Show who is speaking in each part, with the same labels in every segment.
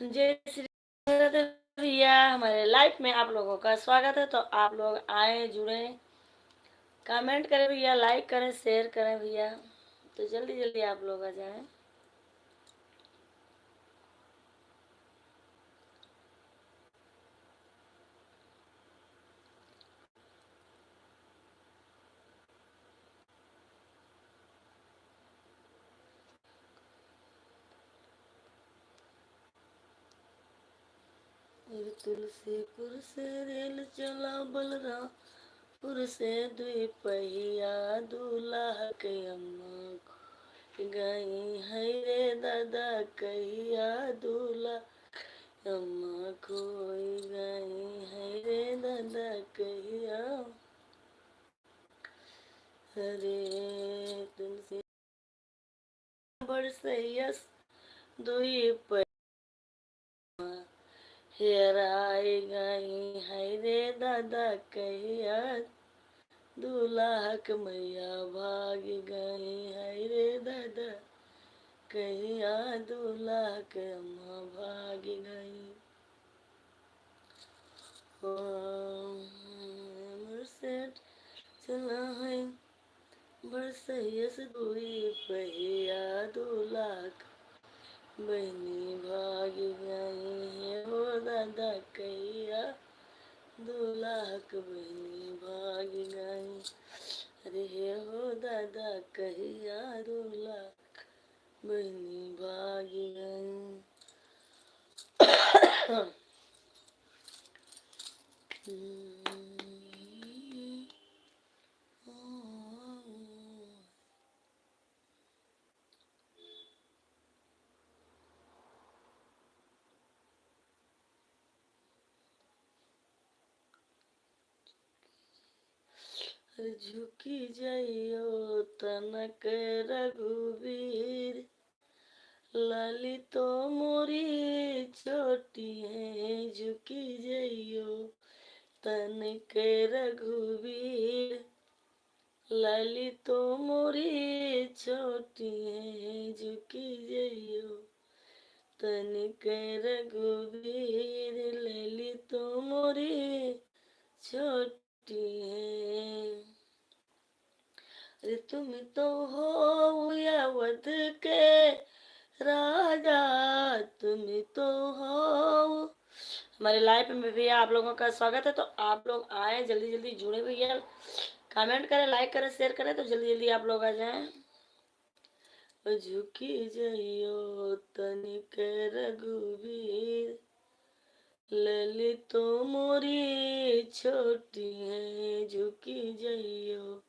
Speaker 1: जय श्री राधे भैया, हमारे लाइफ में आप लोगों का स्वागत है। तो आप लोग आए, जुड़े, कमेंट करें भैया, लाइक करें, शेयर करें भैया। तो जल्दी जल्दी आप लोग आ जाएं। तुलसीपुर से रेल चला बलरामपुर से दुई पहिया दूल्हा के अम्मा गई है रे दादा कहिया दूल्हा अम्मा खोई गई है रे दादा कहिया। हरे तुलसी बरसैयस दुई हेराई गई है रे दादा कहिया दूल्हा मैया भाग गई है रे दादा कहिया दूल्हा के अम्मा भाग गई। मुर्सेट चला है बरसैयस दुई पहिया दूल्हा बहनी भाग गई है हो दादा कहिया दूल्हा बहनी भाग गई। अरे हो दादा कहिया दूल्हा बहनी भाग गई। झुकी जाइयो तनक रघुवीर ललितो मोरी छोटी है झुकी जाइयो तनक रघुवीर ललितो मोरी छोटी है झुकी जाइयो तनिक रघुवीर ललितो मोरी छोटी है। अरे तुम तो हो अवध के राजा, तुम तो हो। हमारे लाइफ में भी आप लोगों का स्वागत है। तो आप लोग आए, जल्दी जल्दी जुड़े भैया, कमेंट करें, लाइक करें, शेयर करें। तो जल्दी जल्दी आप लोग आ जाएं। झुकी जाइयो तनिक रघुवीर ललितो मोरी छोटी है झुकी जाइयो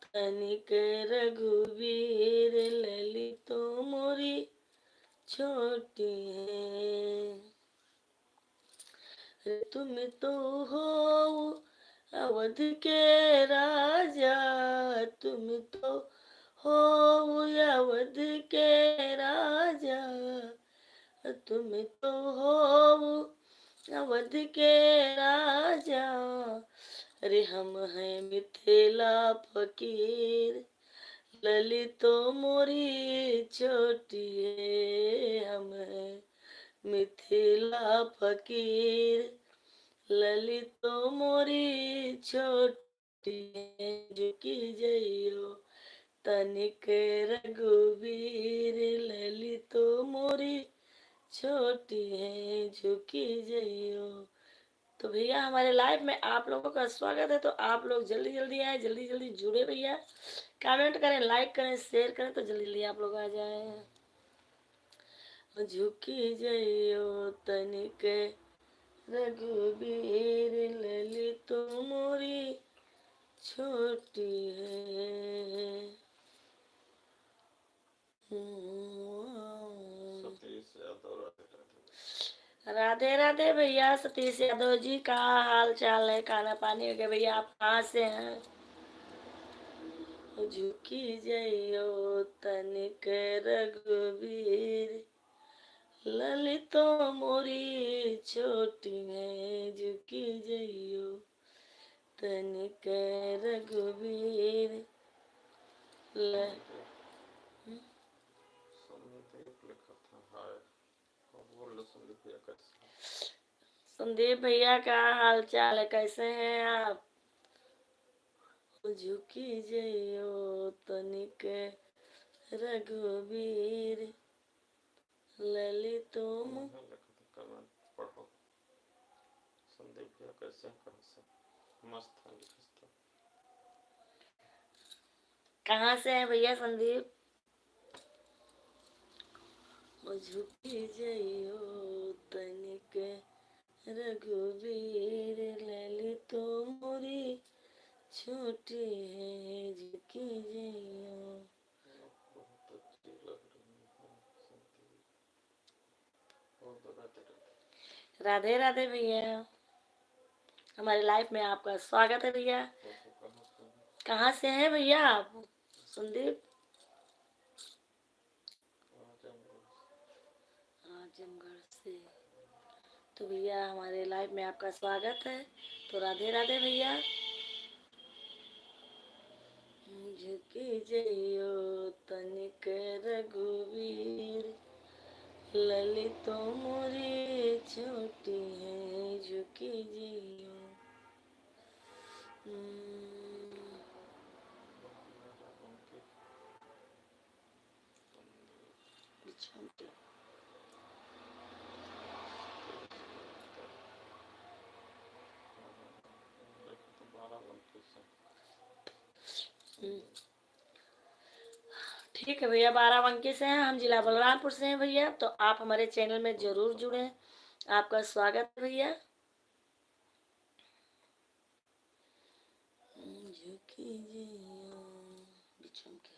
Speaker 1: तनिक रघुवीर ललितो मोरी छोटी है। तुम तो हो अवध के राजा, तुम तो हो अवध के राजा, तुम तो हो अवध के राजा। अरे हम हैं मिथिला फकीर ललितो मोरी छोटी है। हम हैं मिथिला फकीर ललितो मोरी छोटी है झुकी जाइयो तनिक रघुवीर ललितो मोरी छोटी है झुकी जाइयो। तो भैया हमारे लाइव में आप लोगों का स्वागत है। तो आप लोग जल्दी जल्दी आए, जल्दी जल्दी जुड़े भैया, कमेंट करें, लाइक करें, शेयर करें। तो जल्दी जल्दी आप लोग आ जाए। झुकी जाइयो तनिक रघुवीर ललितो मोरी छोटी है। राधे राधे भैया, सतीश यादव जी का हाल चाल है, खाना पानी हो गया भैया, आप कहाँ से हैं? झुकी जाइयो तनिक रघुवीर ललितो मोरी छोटी है झुकी जाइयो तनिक रघुवीर संदीप भैया का हाल चाल है, कैसे हैं आप? झुकी जइयो तनिक रघुवीर ललित कहाँ से है भैया संदीप? झुकी जइयो तनिक रघुवीर ललित मोरी छोटी है झुकी जइयो। राधे राधे भैया, हमारी लाइफ में आपका स्वागत है भैया। कहाँ से हैं भैया आप संदीप? आजमगढ़ से। तो भैया हमारे लाइफ में आपका स्वागत है, तो राधे राधे भैया। झुकी जइयो तनिक रघुवीर ललित मोरी छोटी है झुकी जइयो। ठीक है भैया, बाराबंकी से हैं हम, जिला बलरामपुर से हैं भैया। तो आप हमारे चैनल में जरूर जुड़े, आपका स्वागत है भैया। झुकी जइयो बिछम के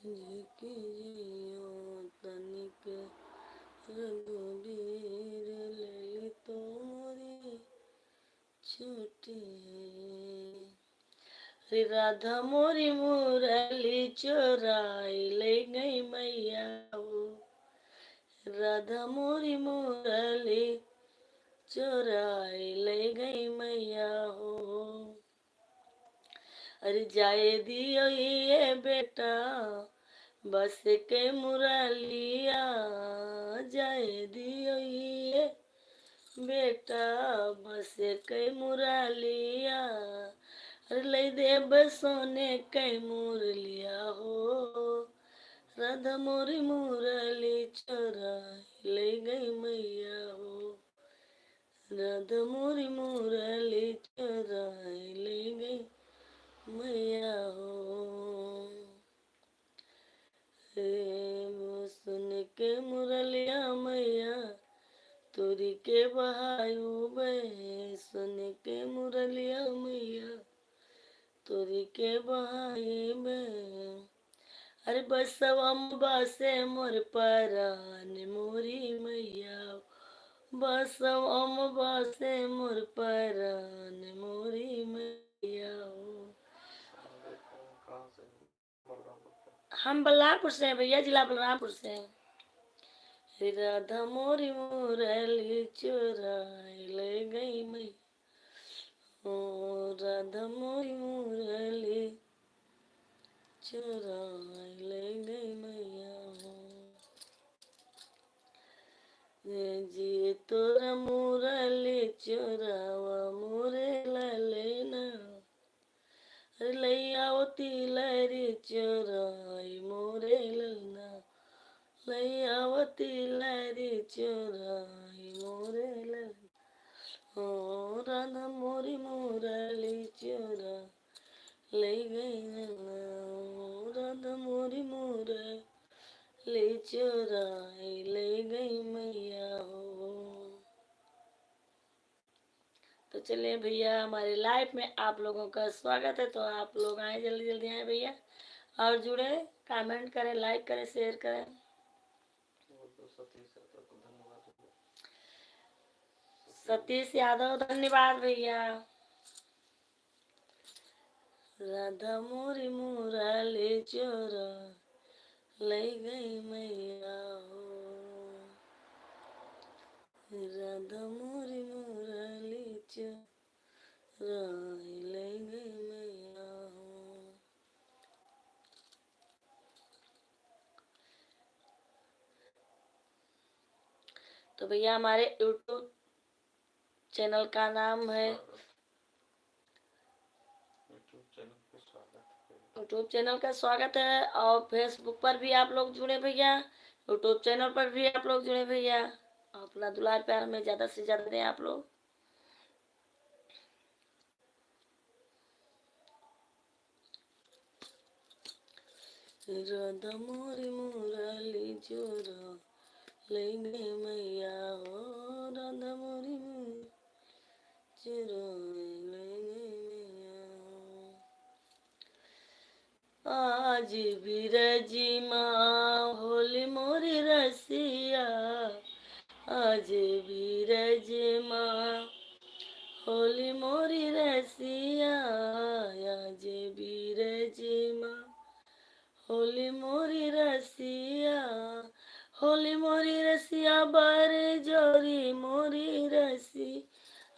Speaker 1: झुकी जइयो तनिक रघुवीर ललित मोरी छोटी है। राधा मोरी मुरली चोराई ले गई मैया हो। राधा मोरी मुरली चोराई ले गई मैया हो। अरे जाए दियो ये बेटा बस के मुरलिया, जाए दियो ये बेटा बस के मुरलिया। अरे ले दे सोने के मुरलिया हो। राधा मोरी मुरली चोराई ले गई मैया हो। राधा मोरी मुरली चोराई ले गई मैया हो। वो सुन के मुरलिया मैया तोरी के बहायू बे। सुन के मुरलिया मैया तोरी के बहाई बे। अरे बसवम बसे मोर परान मोरी मैया। बसवम बसे मोर परान मोरी मैया हो। हम बलरामपुर से हैं भैया, जिला बलरामपुर से हैं। राधा मोरी मुरली चोराई ले गई मैया। ओ राधा मोरी मुरली चोराई ले गई मैया हो। जी तोरा मुरली चोरावा मोरे ललेना। लैया तिलरी चोराई मोरे ललना। लैया तिलरी चोराई मोरे ललना। ओ राधा मोरी मुरली चोरा ले गई नैना। राधा मोरी मुरली चोराई ले गई मैया हो। तो चलिए भैया, हमारे लाइफ में आप लोगों का स्वागत है। तो आप लोग आए, जल्दी जल्दी आए भैया और जुड़े, कमेंट करें, लाइक करें, शेयर करें। सतीश यादव धन्यवाद भैया। राधा मोरी मुरली चोरा ले गई मैया हो। राधा मोरी मुरली चोराई ले गई मैया हो। तो भैया हमारे यूट्यूब चैनल का नाम है, यूट्यूब चैनल का स्वागत है। और फेसबुक पर भी आप लोग जुड़े भैया, यूट्यूब चैनल पर भी आप लोग जुड़े भैया। अपना दुलार प्यार में ज्यादा से ज्यादा दें आप लोग। राधा मोरी मुरली जोरा लेंगे मैया हो, राधा मोरी जोरा लेंगे मैया हो। आज बिरजी माँ होली मोरी रसिया, आज बिरज माँ होली मोरी रसिया, आज बिरज माँ होली मोरी रसिया, होली मोरी रसिया बर जोरी मोरी रसी,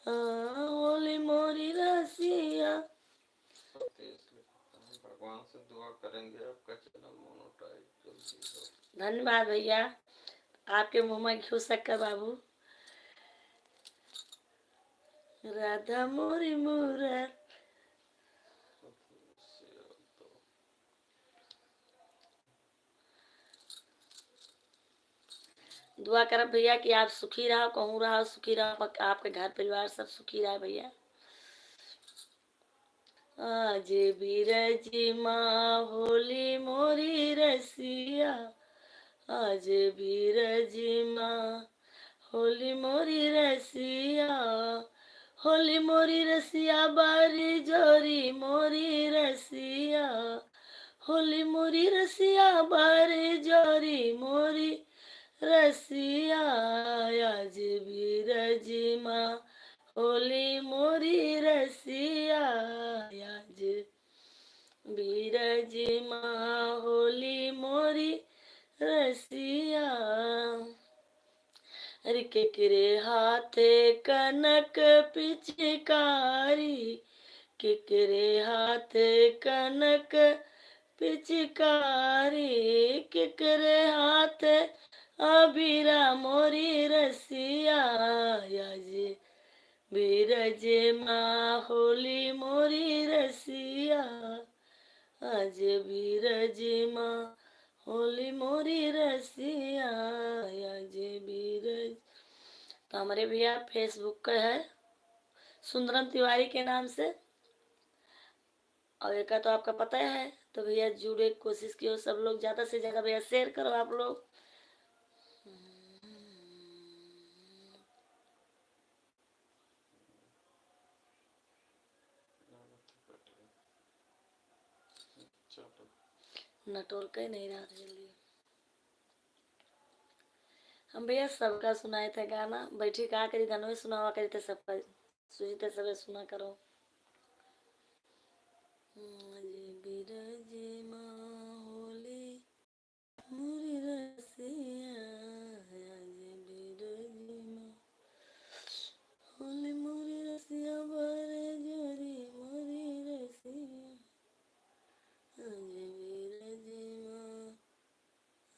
Speaker 1: होली मोरी रसिया।
Speaker 2: भगवान से दुआ करेंगे आपका चैनल मोनेटाइज जल्दी हो।
Speaker 1: धन्यवाद भैया, आपके मुंह में घी शक्कर बाबू। राधा मोरी मुरा दुआ करब भैया कि आप सुखी रहो, कहूँ रहो सुखी रहो, आपके घर परिवार सब सुखी रहे भैया। आज बिरजी माँ होली मोरी रसिया, आज बिरजी माँ होली मोरी रसिया, होली मोरी रसिया बारी जोरी मोरी रसिया, होली मोरी रसिया बारी जोरी मोरी रसिया, आज बिरजी माँ होली मोरी रसिया, आज बिरजी माँ होली मोरी रसिया। अरे केकरे हाथे कनक पिचकारी, केकरे हाथे कनक पिचकारी, केकरे हाथे अबीरा मोरी रसिया, आज बिरज माँ होली मोरी रसिया, आज बिरज माँ होली मोरी रसिया, आज बिरज। तो हमारे भैया फेसबुक का है सुंदरम तिवारी के नाम से, और एक का तो आपका पता है। तो भैया जुड़े कोशिश कियो सब लोग, ज्यादा से ज्यादा भैया शेयर करो आप लोग। नेटवर्क ही नहीं रहा जल्दी। हम भैया सबका सुनाए थे गाना, बैठी कहा करी गानों में सुनावा करी थे सबका, सुनते सब सुना करो। बिरज माँ होली मोरी रसिया, आज बिरज माँ होली मोरी रसिया बारे जोरी मोरी रसिया, आज बिरज माँ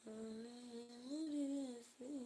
Speaker 1: होली मोरी रसिया।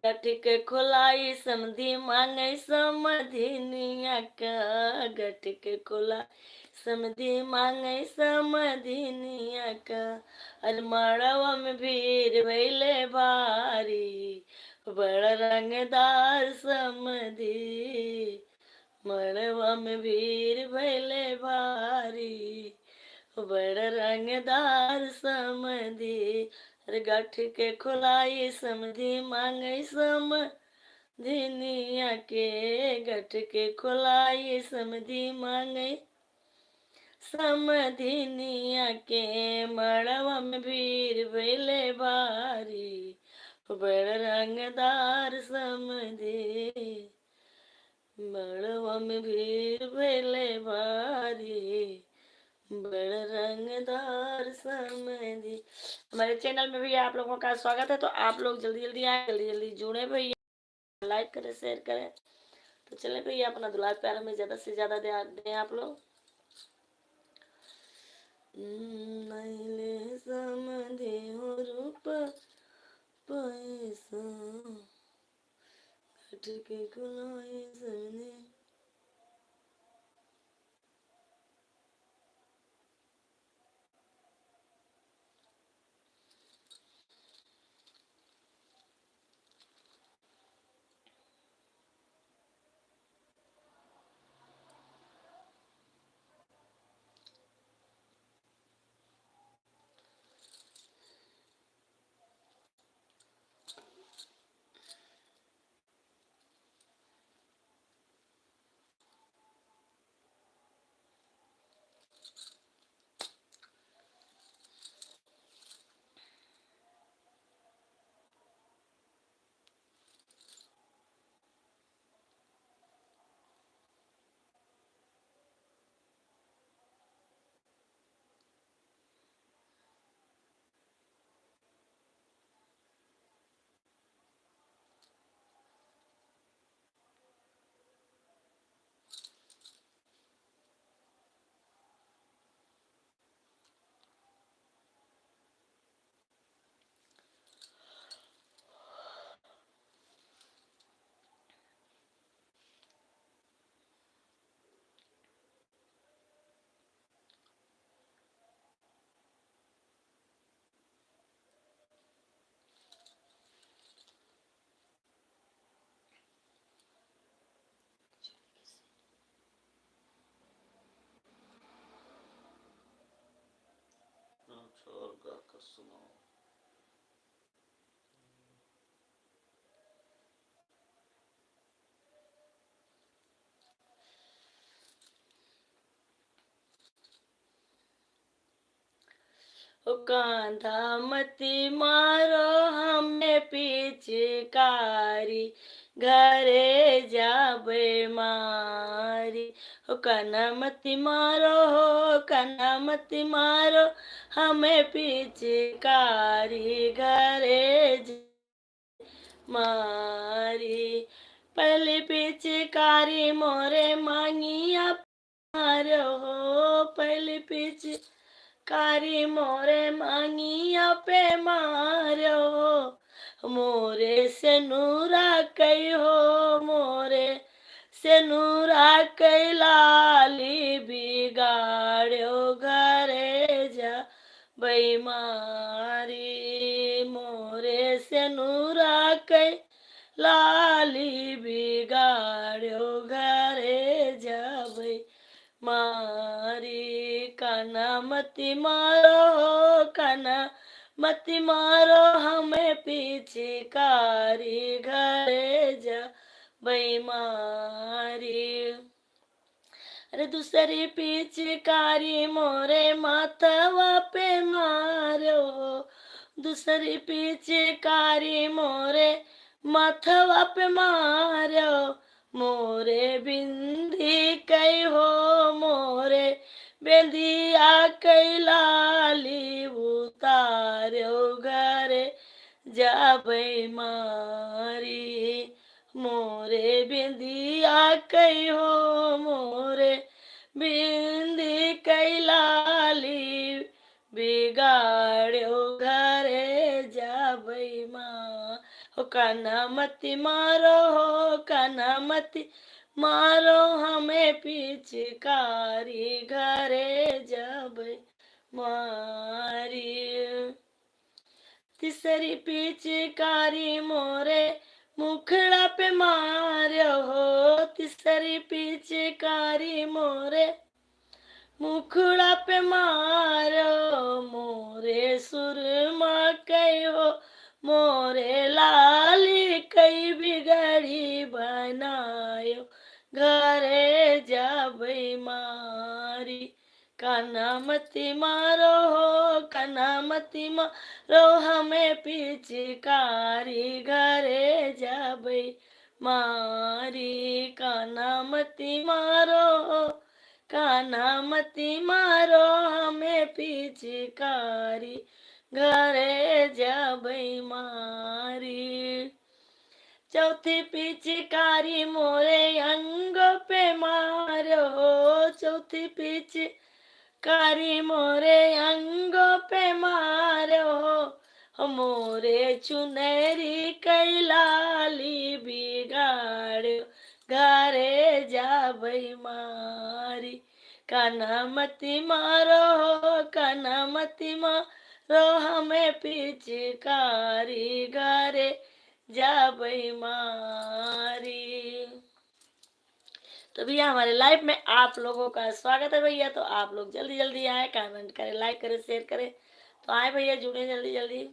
Speaker 1: गठ के खोलाई समधी मांगे समधिनिया का, गठ के खोलाई समधी मांगे समधिनिया का, अरे मड़वा में भीड़ भैले भारी, बड़ रंगदार समधी, मड़वा में भीड़ भैले भारी, बड़ रंगदार समधी, अरे गठ के खोलाई समधी मांगे समधिनिया के, गठ के खोलाई समधी मांगे समधिनिया के मड़वा में भीड़ भइले भारी, बड़ रंगदार समधि मड़वा में भीड़ भइले भारी, बड़ रंगदार समधि। हमारे चैनल में भी आप लोगों का स्वागत है, तो आप लोग जल्दी जल्दी आए, जल्दी जल्दी जुड़े भैया, लाइक करें, शेयर करें। तो चले भैया, अपना दुलार प्यार में ज्यादा से ज्यादा दें आप लोग। नैले समधि हो रूप पैसा, घट के कुलाए समधि।
Speaker 2: अच्छा, और गा कर सुनाओ।
Speaker 1: ओ कांधा मती मारो हमें पिचकारी, घरे जाबे मारी। ओ कान्हा मती मारो, हो कान्हा मती मारो हमें पिचकारी, घरे मारी। पहली पिचकारी मोरे मांगिया मारो, हो पहली पिचकारी मोरे मांगिया पे मारो, मोरे से नूरा कई हो, मोरे से नूरा कई लाली बिगाड़ो, घरे जा बैमारी। मोरे से नूरा कई लाली बिगाड़ो, घरे जाबै मारी। कान्हा मती मारो, कान्हा मती मारो हमें पिचकारी, घरे जा बैमारी। अरे दूसरी पिचकारी मोरे माथवा पे मारो, दूसरी पिचकारी मोरे माथवा पे मारो, मोरे बिंदी कई हो, मोरे बेंदिया कई लाली उतारो, घरे जाबै मारी। मोरे बिंदिया कई हो, मोरे बिंदी कई लाली बिगाड़ो, घरे जाबै माँ। हो कान्हा मती मारो, हो कान्हा मती मारो हमें पिचकारी, घरे जाबै मारी। तीसरी पिचकारी मोरे मुखड़ा पे मारो, हो तीसरी पिचकारी मोरे मुखड़ा पे मारो, मोरे सुरमा कई हो, मोरे लाली कई बिगड़ी बनायो, घरे जाबै मारी। कान्हा मती मारो हो, कान्हा मती मारो हमें पिचकारी घरे जाबे मारी। कान्हा मती मारो हो, कान्हा मती मारो हमें पिचकारी घरे जाबे मारी। चौथी पिचकारी मोरे अंग पे मारो हो, चौथी पिचकारी मोरे अंग पे मारो हो, मोरे चुनरी कैलाली बिगाड़ो घरे जाबई मारी। कान्हा मती मारो हो, कान्हा मती मारो हमें पिचकारी घरे जाबई मारी। तो भैया हमारे लाइव में आप लोगों का स्वागत है भैया। तो आप लोग जल्दी जल्दी आए, कमेंट करें, लाइक करें, शेयर करें। तो आए भैया, जुड़े जल्दी जल्दी।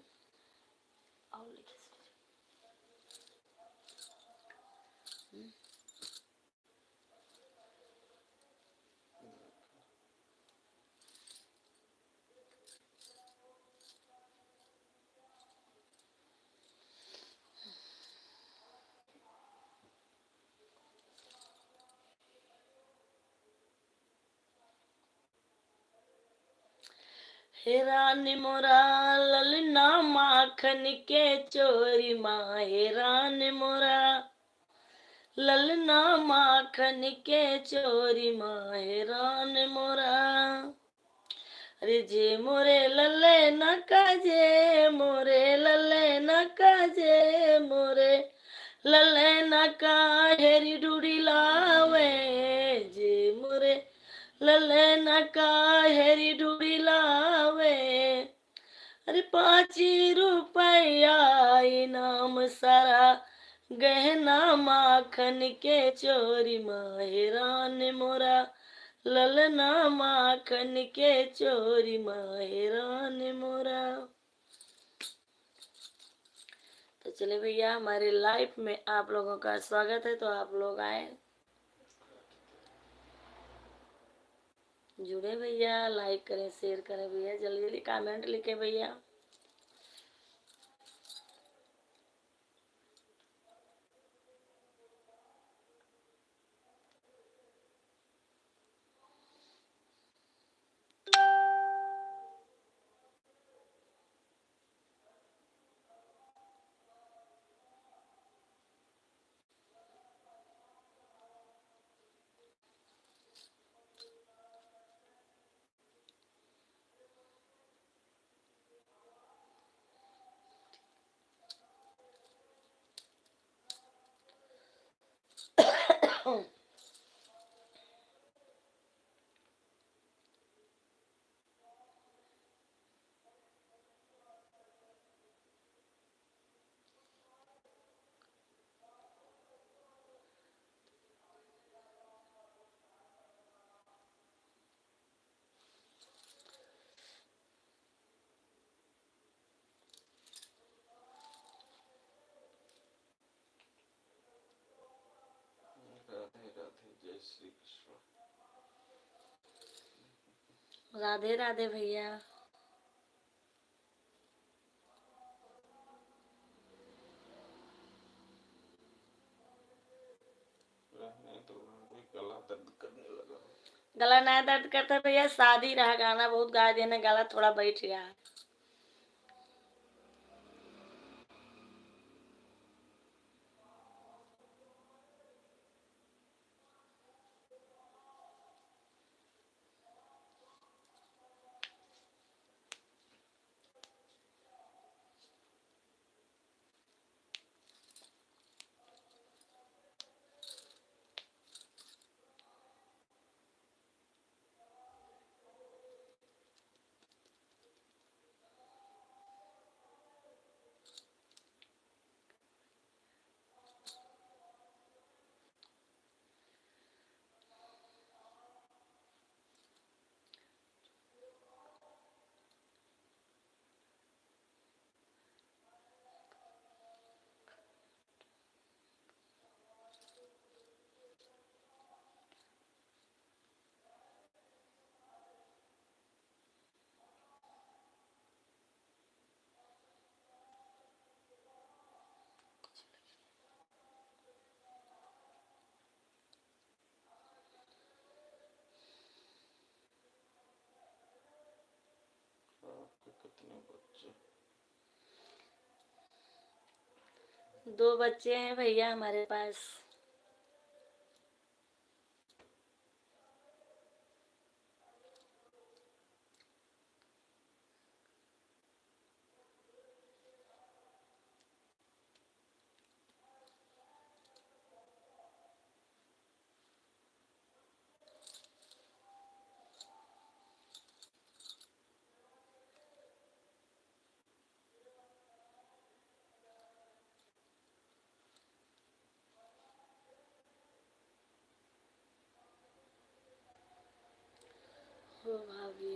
Speaker 1: हे रानी मोरा ललना माखन के चोरी माँ, हे रानी मोरा ललना माखन के चोरी माँ, हे रानी मोरा। अरे जे मोरे लल्ले न काजे, मोरे लल्ले न काजे, मोरे लल्ले न का हेरी डूडी लावे, जे मोरे लल्ले न का हेरी डूडी लावे। अरे 5 रुपया इनाम सारा गहना माखन के चोरी माँ, हे रानी मोरा ललना माखन के चोरी माँ, हे रानी मोरा। तो चले भैया, हमारे लाइफ में आप लोगों का स्वागत है। तो आप लोग आए, जुड़े भैया, लाइक करें, शेयर करें भैया, जल्दी जल्दी कमेंट लिखे भैया।
Speaker 2: राधे राधे, जय श्री कृष्ण।
Speaker 1: राधे राधे भैया।
Speaker 2: रहने तो भी गला दर्द करने लगा।
Speaker 1: गला नया दर्द करता है भैया, शादी रहा, गाना बहुत गा देने, गला थोड़ा बैठ गया। 2 बच्चे हैं भैया हमारे पास। हो भाभी।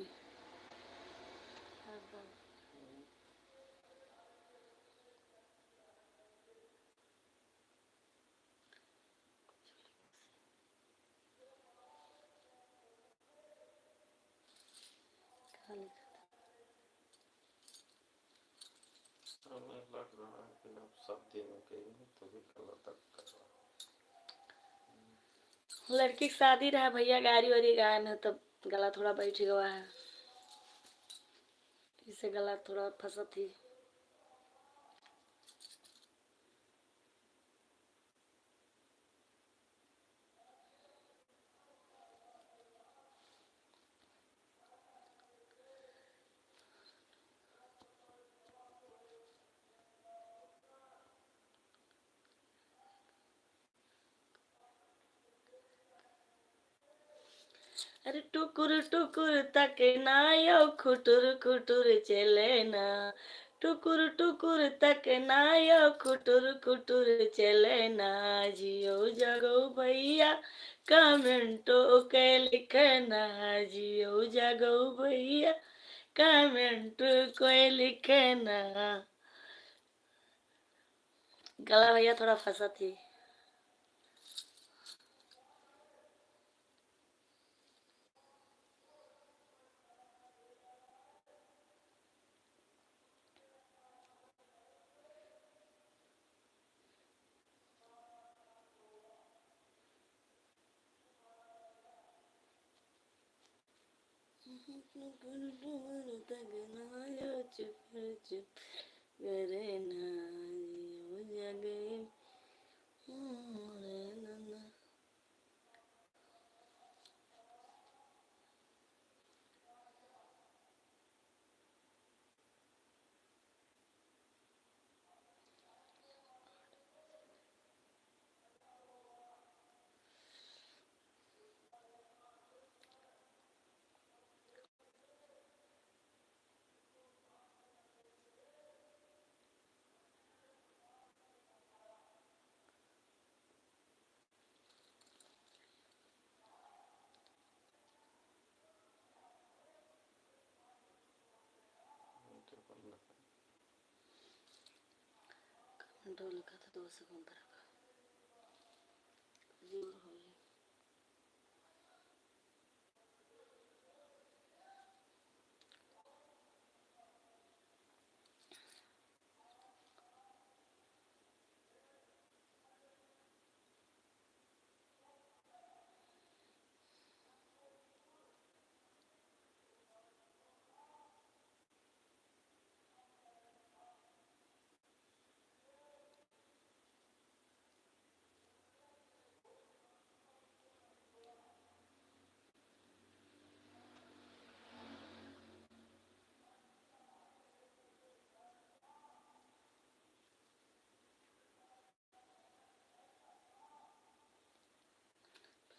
Speaker 2: हमें लग रहा है कि अब सब दिनों के ही तो भी गला तक कर रहा
Speaker 1: लड़की की शादी रहा भैया, गाड़ी वाड़ी गाय में, तब गला थोड़ा बैठ गया है, इससे गला थोड़ा फंसा थी। अरे टुकुर टुकुर तक ना यो खुटुर खुटुर चले ना, टुकुर टुकुर तक ना यो खुटुर खुटुर चले ना, जियो जगो भैया कमेंटो के लिखना, जियो जगो भैया कमेंट कोई लिखना। गला भैया थोड़ा फंसा थी। चुप चुप करे ना, जियो जगे ना। घंटों लिखा था 2 सेकंड पर जीरो हो गया।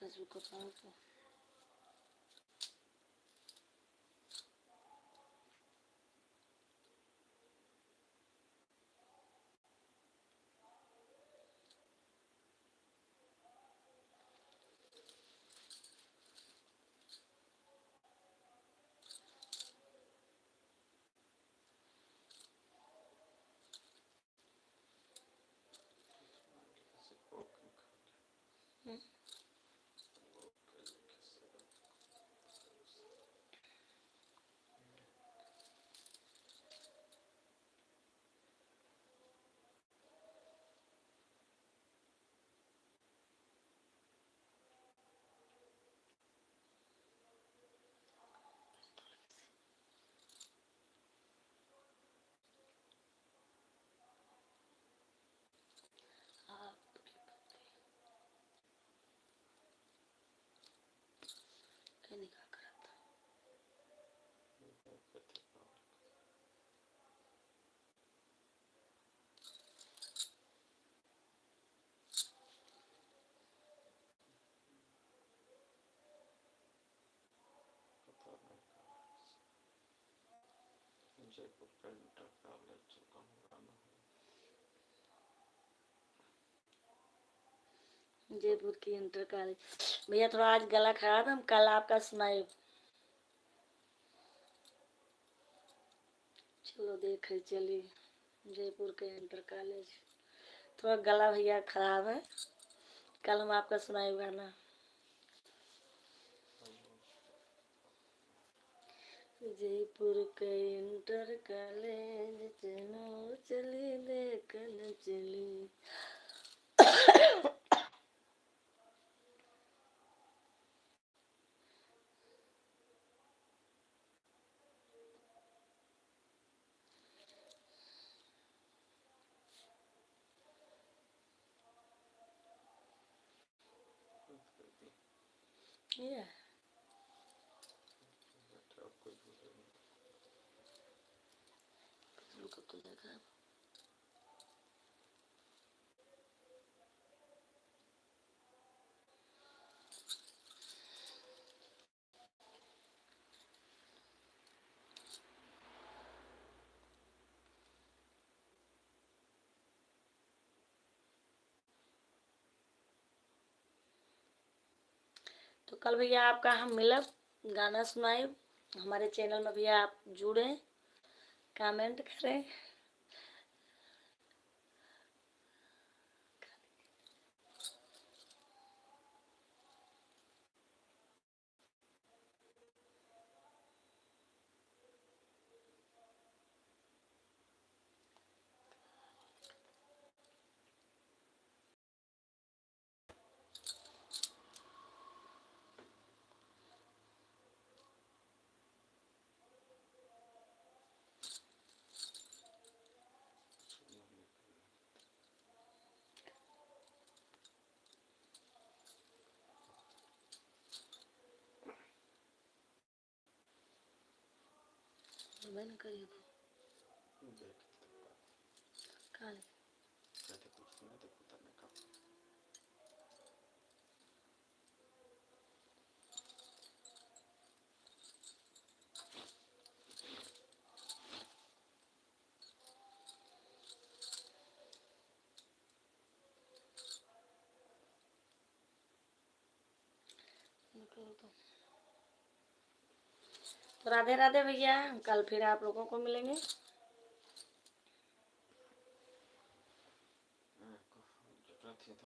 Speaker 1: फेसबुक को पाओ तो
Speaker 2: जयपुर का इंटर कॉलेज चुका हूँ गाना है।
Speaker 1: जयपुर की इंटर कॉलेज। भैया थोड़ा आज गला खराब है, हम कल आपका सुनाए। चलो देखे चलिए, जयपुर के इंटर कॉलेज। थोड़ा गला भैया खराब है, कल हम आपका सुनाए गाना। जयपुर के इंटर कॉलेज चलो चली देखने चली। ये
Speaker 2: बेटा आपको बोले
Speaker 1: रुको तो देखा। तो कल भैया आपका हम मिलब, गाना सुनाए। हमारे चैनल में भैया आप जुड़े, कमेंट करें। मैंने करी तो
Speaker 2: जय
Speaker 1: काल
Speaker 2: कहते कुछ नहीं तो पता नहीं कब
Speaker 1: तो राधे राधे भैया, कल फिर आप लोगों को मिलेंगे।